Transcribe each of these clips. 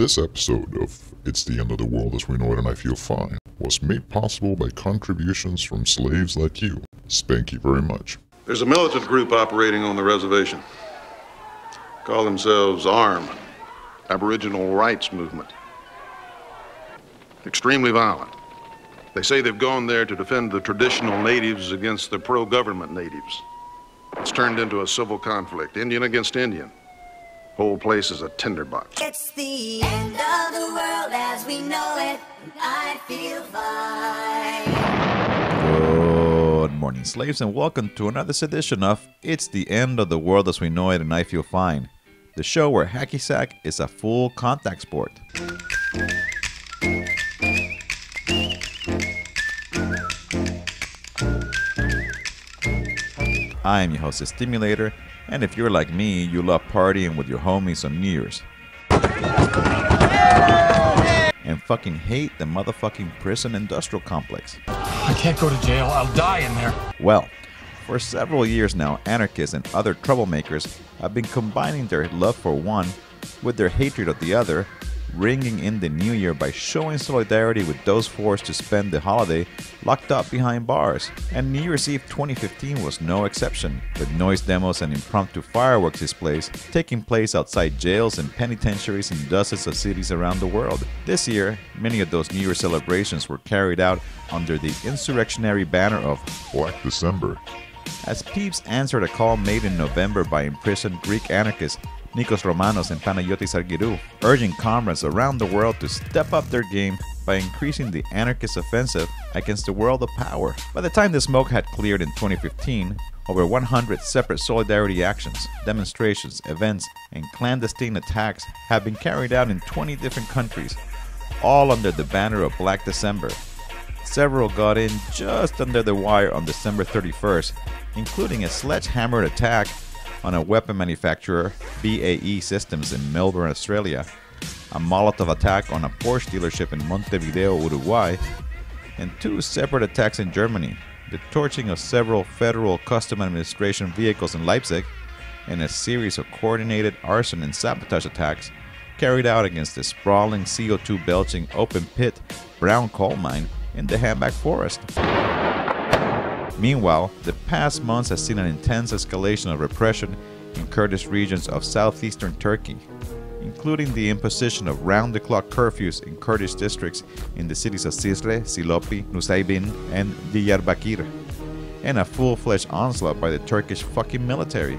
This episode of It's the End of the World as We Know It and I Feel Fine was made possible by contributions from slaves like you. Thank you very much. There's a militant group operating on the reservation. Call themselves ARM, Aboriginal Rights Movement. Extremely violent. They say they've gone there to defend the traditional natives against the pro-government natives. It's turned into a civil conflict, Indian against Indian. Whole place is a tinderbox. It's the end of the world as we know it, and I feel fine. Good morning, slaves, and welcome to another edition of It's the End of the World as We Know It and I Feel Fine, the show where hacky sack is a full contact sport. I am your host, Stimulator, and if you're like me, you love partying with your homies on New Year's. And fucking hate the motherfucking prison industrial complex. I can't go to jail. I'll die in there. Well, for several years now, anarchists and other troublemakers have been combining their love for one with their hatred of the other, ringing in the new year by showing solidarity with those forced to spend the holiday locked up behind bars. And New Year's Eve 2015 was no exception, with noise demos and impromptu fireworks displays taking place outside jails and penitentiaries in dozens of cities around the world. This year, many of those New Year celebrations were carried out under the insurrectionary banner of Black December. As peeps answered a call made in November by imprisoned Greek anarchists Nikos Romanos and Panayotis Argyrou, urging comrades around the world to step up their game by increasing the anarchist offensive against the world of power. By the time the smoke had cleared in 2015, over 100 separate solidarity actions, demonstrations, events, and clandestine attacks have been carried out in 20 different countries, all under the banner of Black December. Several got in just under the wire on December 31st, including a sledgehammer attack on a weapon manufacturer, BAE Systems, in Melbourne, Australia, a Molotov attack on a Porsche dealership in Montevideo, Uruguay, and two separate attacks in Germany, the torching of several Federal Customs Administration vehicles in Leipzig, and a series of coordinated arson and sabotage attacks carried out against the sprawling CO2 belching open pit brown coal mine in the Hambach Forest. Meanwhile, the past months has seen an intense escalation of repression in Kurdish regions of southeastern Turkey, including the imposition of round-the-clock curfews in Kurdish districts in the cities of Cizre, Silopi, Nusaybin, and Diyarbakir, and a full-fledged onslaught by the Turkish fucking military.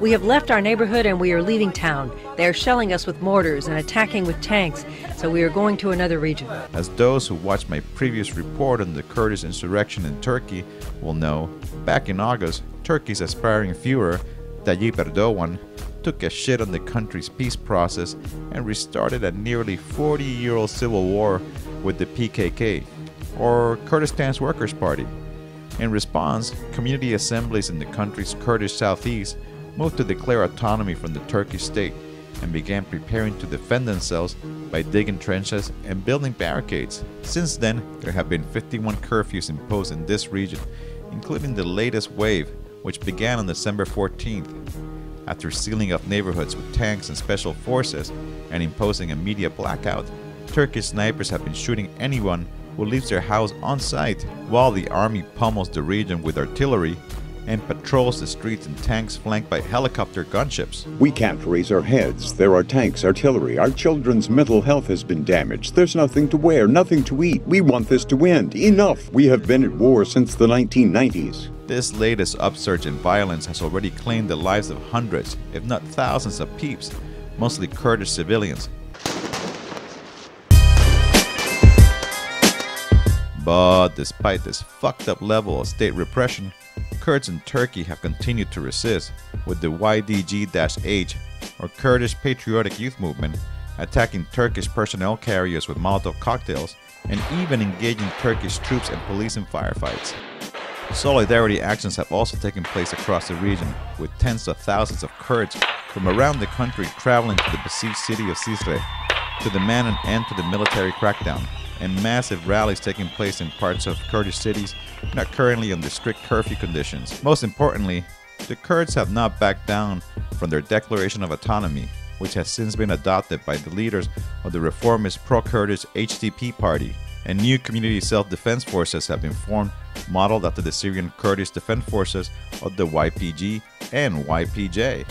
We have left our neighborhood and we are leaving town. They are shelling us with mortars and attacking with tanks, so we are going to another region. As those who watched my previous report on the Kurdish insurrection in Turkey will know, back in August, Turkey's aspiring Führer, Tayyip Erdogan, took a shit on the country's peace process and restarted a nearly 40-year-old civil war with the PKK, or Kurdistan's Workers' Party. In response, community assemblies in the country's Kurdish southeast moved to declare autonomy from the Turkish state and began preparing to defend themselves by digging trenches and building barricades. Since then, there have been 51 curfews imposed in this region, including the latest wave, which began on December 14th. After sealing up neighborhoods with tanks and special forces and imposing a media blackout, Turkish snipers have been shooting anyone who leaves their house on site, while the army pummels the region with artillery and patrols the streets in tanks flanked by helicopter gunships. We can't raise our heads. There are tanks, artillery. Our children's mental health has been damaged. There's nothing to wear, nothing to eat. We want this to end. Enough! We have been at war since the 1990s. This latest upsurge in violence has already claimed the lives of hundreds, if not thousands of peeps, mostly Kurdish civilians. But despite this fucked up level of state repression, Kurds in Turkey have continued to resist, with the YDG-H, or Kurdish Patriotic Youth Movement, attacking Turkish personnel carriers with Molotov cocktails and even engaging Turkish troops and police in firefights. Solidarity actions have also taken place across the region, with tens of thousands of Kurds from around the country traveling to the besieged city of Cizre to demand an end to the military crackdown, and massive rallies taking place in parts of Kurdish cities not currently under strict curfew conditions. Most importantly, the Kurds have not backed down from their declaration of autonomy, which has since been adopted by the leaders of the reformist pro-Kurdish HDP party. And new community self-defense forces have been formed, modeled after the Syrian Kurdish defense forces of the YPG and YPJ.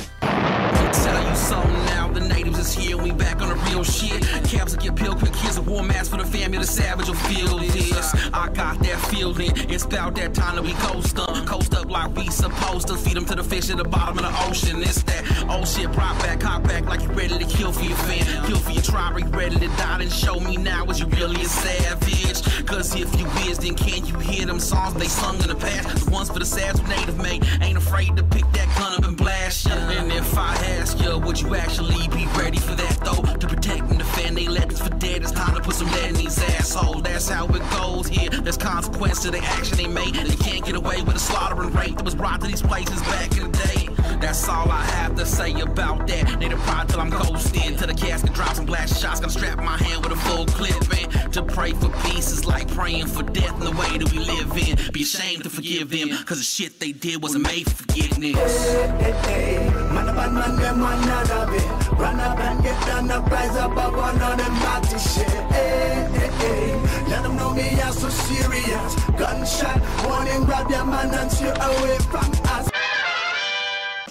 Tell you something now, the natives is here, we back on the real shit. Cabs will get peeled quick, here's a war mask for the family, the savage will feel this. I got that feeling, it's about that time that we coast up like we supposed to. Feed them to the fish at the bottom of the ocean. It's that old shit, prop back, hop back like you ready to kill for your fan. Kill for your tribe, you ready to die, then show me now was you really a savage. Cause if you is, then can you hear them songs they sung in the past? The ones for the savage native mate, ain't afraid to pick that gun up and blast ya. And if I ask ya, would you actually be ready for that though? To protect and defend they legends for dead, it's time to put some lead in these assholes. That's how it goes here, there's consequence to the action they made. They can't get away with the slaughtering rate that was brought to these places back in the day. That's all I have to say about that. Native pride till I'm coasting, till the casket drops and blast shots. Gonna strap my hand with a full clip, and to pray for peace is like praying for death in the way that we live in. Be ashamed to forgive them, cause the shit they did wasn't made for forgiveness. Man up and man them one another bit. Run up and get down the prize above one of them naughty shit. Let them know me are so serious. Gunshot, warning, grab your man and steer away from us.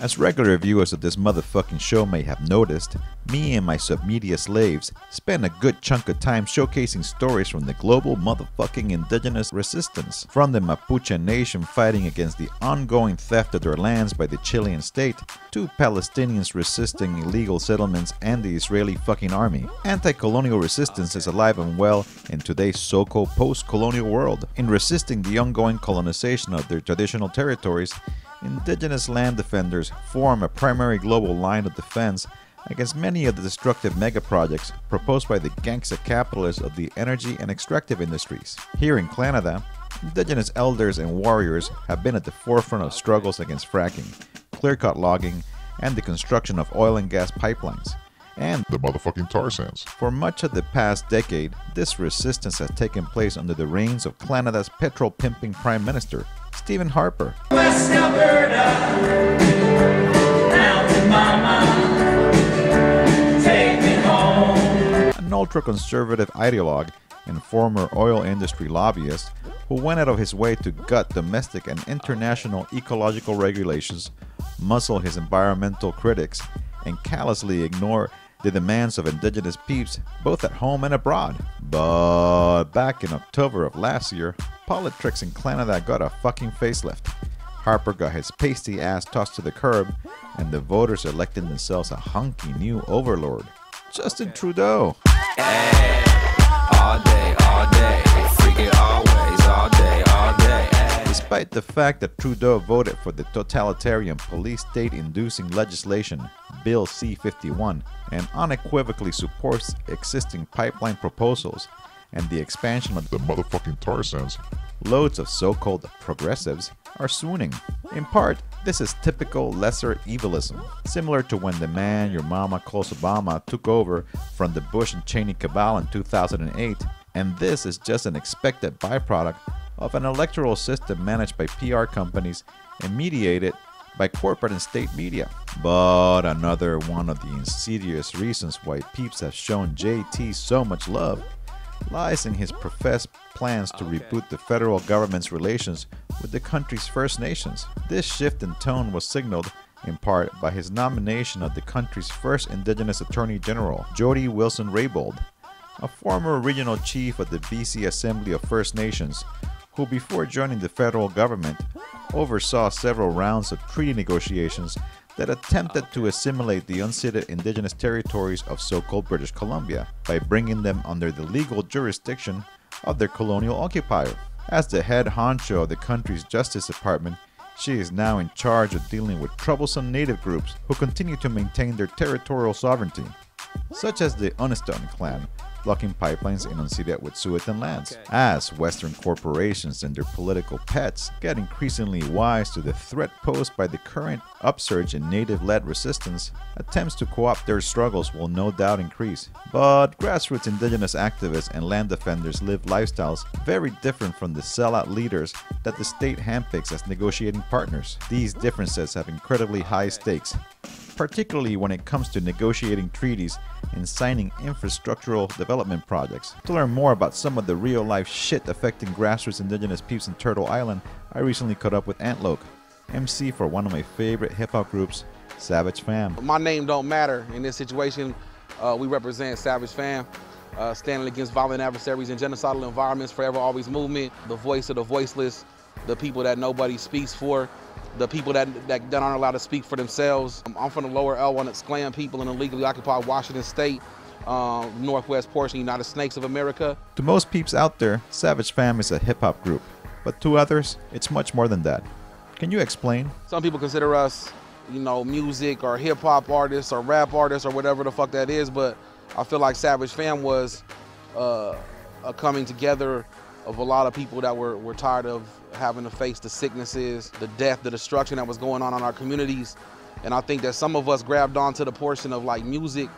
As regular viewers of this motherfucking show may have noticed, me and my submedia slaves spend a good chunk of time showcasing stories from the global motherfucking indigenous resistance. From the Mapuche nation fighting against the ongoing theft of their lands by the Chilean state, to Palestinians resisting illegal settlements and the Israeli fucking army. Anti-colonial resistance is alive and well in today's so-called post-colonial world. In resisting the ongoing colonization of their traditional territories, indigenous land defenders form a primary global line of defense against many of the destructive megaprojects proposed by the gangsta capitalists of the energy and extractive industries. Here in Klanadien, indigenous elders and warriors have been at the forefront of struggles against fracking, clear-cut logging, and the construction of oil and gas pipelines. And the motherfucking tar sands. For much of the past decade, this resistance has taken place under the reigns of Canada's petrol-pimping Prime Minister, Stephen Harper. West Alberta, mountain mama, take me home. An ultra-conservative ideologue and former oil industry lobbyist who went out of his way to gut domestic and international ecological regulations, muzzle his environmental critics, and callously ignore the demands of indigenous peeps both at home and abroad. But back in October of last year, politics in Klanadien got a fucking facelift. Harper got his pasty ass tossed to the curb, and the voters elected themselves a hunky new overlord, Justin Trudeau. Hey, all day, freaking always, all day. Despite the fact that Trudeau voted for the totalitarian police state-inducing legislation, Bill C-51, and unequivocally supports existing pipeline proposals and the expansion of the motherfucking tar sands, loads of so-called progressives are swooning. In part, this is typical lesser evilism, similar to when the man your mama calls Obama took over from the Bush and Cheney cabal in 2008, and this is just an expected byproduct of an electoral system managed by PR companies and mediated by corporate and state media. But another one of the insidious reasons why peeps have shown JT so much love lies in his professed plans to reboot the federal government's relations with the country's First Nations. This shift in tone was signaled in part by his nomination of the country's first Indigenous Attorney General, Jody Wilson-Raybould, a former regional chief of the BC Assembly of First Nations, who before joining the federal government oversaw several rounds of treaty negotiations that attempted to assimilate the unceded indigenous territories of so-called British Columbia by bringing them under the legal jurisdiction of their colonial occupier. As the head honcho of the country's Justice Department, she is now in charge of dealing with troublesome native groups who continue to maintain their territorial sovereignty, such as the Uniston clan, blocking pipelines in unceded Wet'suwet'en lands. As Western corporations and their political pets get increasingly wise to the threat posed by the current upsurge in native-led resistance, attempts to co-opt their struggles will no doubt increase. But grassroots indigenous activists and land defenders live lifestyles very different from the sellout leaders that the state handpicks as negotiating partners. These differences have incredibly high stakes, particularly when it comes to negotiating treaties and signing infrastructural development projects. To learn more about some of the real-life shit affecting grassroots indigenous peeps in Turtle Island, I recently caught up with Antloke, MC for one of my favorite hip-hop groups, Savage Fam. My name don't matter in this situation. We represent Savage Fam, standing against violent adversaries and genocidal environments, forever always movement, the voice of the voiceless, the people that nobody speaks for, the people that aren't allowed to speak for themselves. I'm from the lower L1 Exclam people in the illegally occupied Washington State, northwest portion, United States of America. To most peeps out there, Savage Fam is a hip-hop group, but to others, it's much more than that. Can you explain? Some people consider us, you know, music or hip-hop artists or rap artists or whatever the fuck that is, but I feel like Savage Fam was a coming together of a lot of people that were tired of having to face the sicknesses, the death, the destruction that was going on in our communities. And I think that some of us grabbed onto the portion of like music,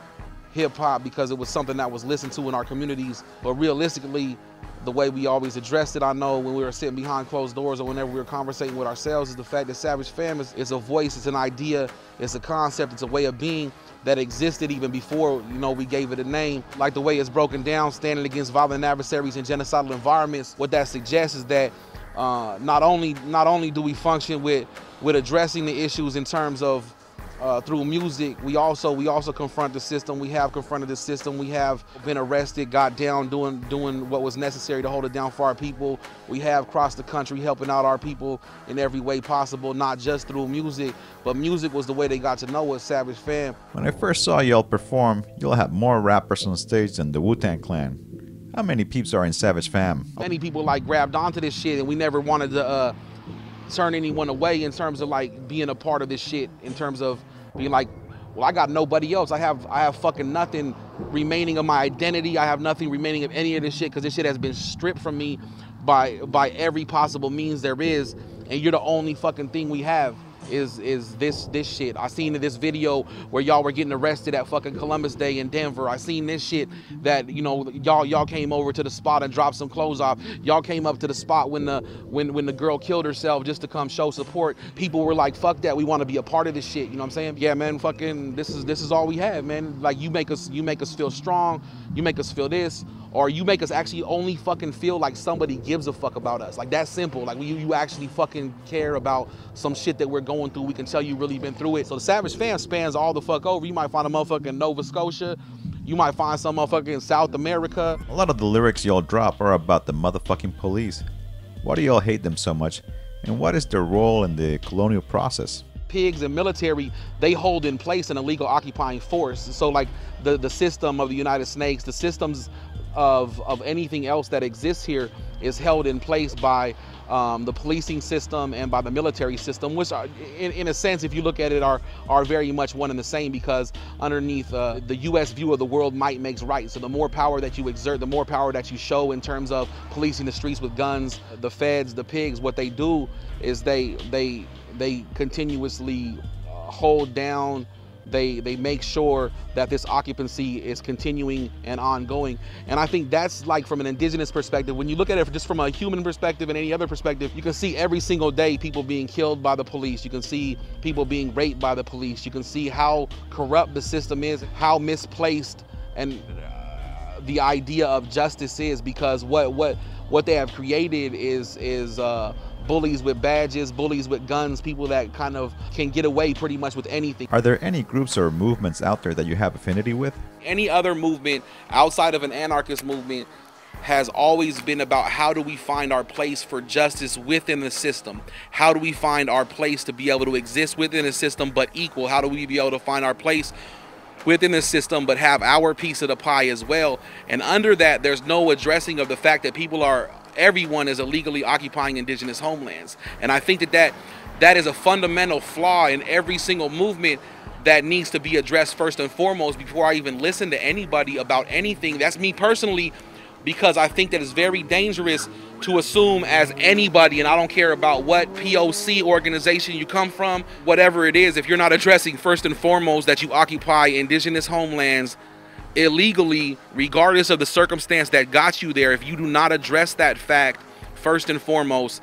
hip hop, because it was something that was listened to in our communities. But realistically, the way we always addressed it, I know when we were sitting behind closed doors or whenever we were conversating with ourselves, is the fact that Savage Fam is a voice, it's an idea, it's a concept, it's a way of being that existed even before, you know, we gave it a name. Like the way it's broken down, standing against violent adversaries and genocidal environments, what that suggests is that not only do we function with addressing the issues in terms of through music, we also confront the system. We have confronted the system. We have been arrested, got down, doing what was necessary to hold it down for our people. We have crossed the country helping out our people in every way possible, not just through music, but music was the way they got to know us, Savage Fam. When I first saw y'all perform, y'all had more rappers on stage than the Wu-Tang Clan. How many peeps are in Savage Fam? Many people like grabbed onto this shit, and we never wanted to turn anyone away in terms of like being a part of this shit, in terms of being like, well, I got nobody else. I have fucking nothing remaining of my identity. I have nothing remaining of any of this shit, because this shit has been stripped from me by every possible means there is, and you're the only fucking thing we have is this shit. I seen in this video where y'all were getting arrested at fucking Columbus Day in Denver. I seen this shit that, you know, y'all came over to the spot and dropped some clothes off. Y'all came up to the spot when the girl killed herself just to come show support. People were like, fuck that, we want to be a part of this shit. You know what I'm saying? Yeah, man, fucking this is all we have, man. Like, you make us feel strong, you make us feel this, or you make us actually only fucking feel like somebody gives a fuck about us. Like, that's simple. Like, you actually fucking care about some shit that we're going through. We can tell you really been through it. So the Savage Fam spans all the fuck over. You might find a motherfucker in Nova Scotia. You might find some motherfucker in South America. A lot of the lyrics y'all drop are about the motherfucking police. Why do y'all hate them so much? And what is their role in the colonial process? Pigs and military, they hold in place an illegal occupying force. So like the system of the United States, the systems of anything else that exists here is held in place by the policing system and by the military system, which are, in a sense, if you look at it, are very much one and the same, because underneath the U.S. view of the world, might makes right. So the more power that you exert, the more power that you show in terms of policing the streets with guns. The feds, the pigs, what they do is they continuously hold down. They make sure that this occupancy is continuing and ongoing. And I think that's, like, from an indigenous perspective, when you look at it just from a human perspective and any other perspective, you can see every single day people being killed by the police. You can see people being raped by the police. You can see how corrupt the system is, how misplaced and the idea of justice is, because what they have created is bullies with badges, bullies with guns, people that kind of can get away pretty much with anything. Are there any groups or movements out there that you have affinity with? Any other movement outside of an anarchist movement has always been about how do we find our place for justice within the system? How do we find our place to be able to exist within the system but equal? How do we be able to find our place within the system but have our piece of the pie as well? And under that, there's no addressing of the fact that everyone is illegally occupying indigenous homelands. And I think that is a fundamental flaw in every single movement that needs to be addressed first and foremost before I even listen to anybody about anything. That's me personally, because I think that it's very dangerous to assume as anybody, and I don't care about what POC organization you come from, whatever it is, if you're not addressing first and foremost that you occupy indigenous homelands illegally, regardless of the circumstance that got you there, if you do not address that fact first and foremost,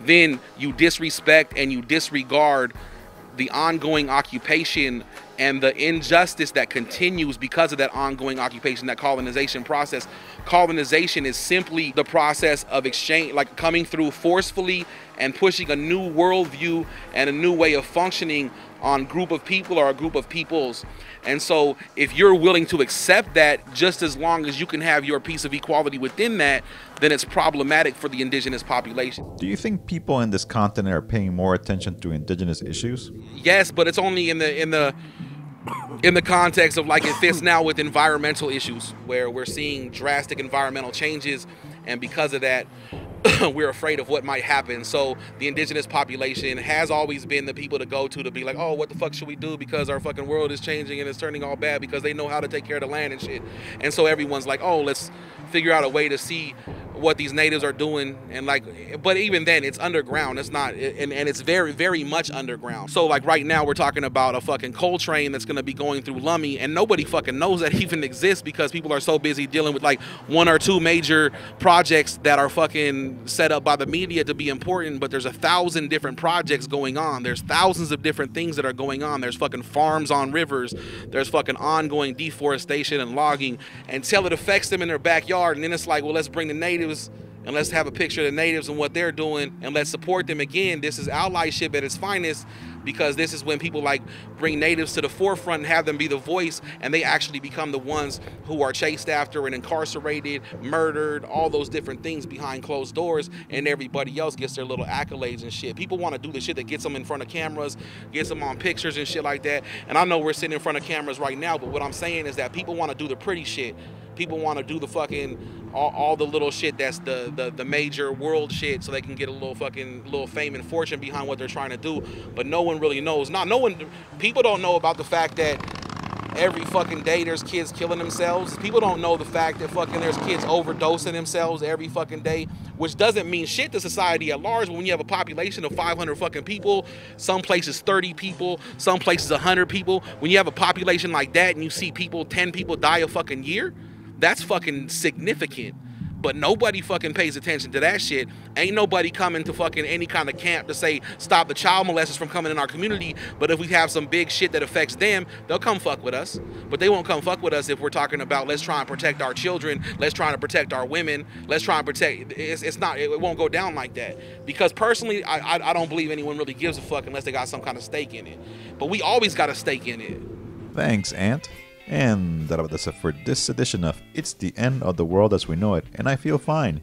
then you disrespect and you disregard the ongoing occupation and the injustice that continues because of that ongoing occupation, that colonization process. Colonization is simply the process of exchange, like coming through forcefully and pushing a new worldview and a new way of functioning on a group of people or a group of peoples. And so if you're willing to accept that, just as long as you can have your piece of equality within that, then it's problematic for the indigenous population. Do you think people in this continent are paying more attention to indigenous issues? Yes, but it's only in the context of, like, it fits now with environmental issues, where we're seeing drastic environmental changes, and because of that, we're afraid of what might happen. So the indigenous population has always been the people to go to be like, oh, what the fuck should we do, because our fucking world is changing and it's turning all bad, because they know how to take care of the land and shit. And so everyone's like, oh, let's figure out a way to see what these natives are doing. And like, but even then, it's underground. It's not, and it's very, very much underground. So like right now we're talking about a fucking coal train that's gonna be going through Lummi, and nobody fucking knows that even exists, because people are so busy dealing with like 1 or 2 major projects that are fucking set up by the media to be important. But there's 1,000 different projects going on. There's thousands of different things that are going on. There's fucking farms on rivers. There's fucking ongoing deforestation and logging, until it affects them in their backyard. And then it's like, well, let's bring the natives and let's have a picture of the natives and what they're doing, and let's support them again. This is allyship at its finest, because this is when people like bring natives to the forefront and have them be the voice, and they actually become the ones who are chased after and incarcerated, murdered, all those different things behind closed doors, and everybody else gets their little accolades and shit. People want to do the shit that gets them in front of cameras, gets them on pictures and shit like that. And I know we're sitting in front of cameras right now, but what I'm saying is that people want to do the pretty shit. People want to do the fucking all the little shit that's the major world shit, so they can get a little fame and fortune behind what they're trying to do. But no one really knows. People don't know about the fact that every fucking day there's kids killing themselves. People don't know the fact that fucking there's kids overdosing themselves every fucking day, which doesn't mean shit to society at large. But when you have a population of 500 fucking people, some places 30 people, some places 100 people, when you have a population like that and you see 10 people die a fucking year, that's fucking significant. But nobody fucking pays attention to that shit. Ain't nobody coming to fucking any kind of camp to say, stop the child molesters from coming in our community. But if we have some big shit that affects them, they'll come fuck with us. But they won't come fuck with us if we're talking about, let's try and protect our children, let's try and protect our women, let's try and protect, it won't go down like that. Because personally, I don't believe anyone really gives a fuck unless they got some kind of stake in it. But we always got a stake in it. Thanks, Ant. And that about it for this edition of It's the End of the World as We Know It, and I Feel Fine.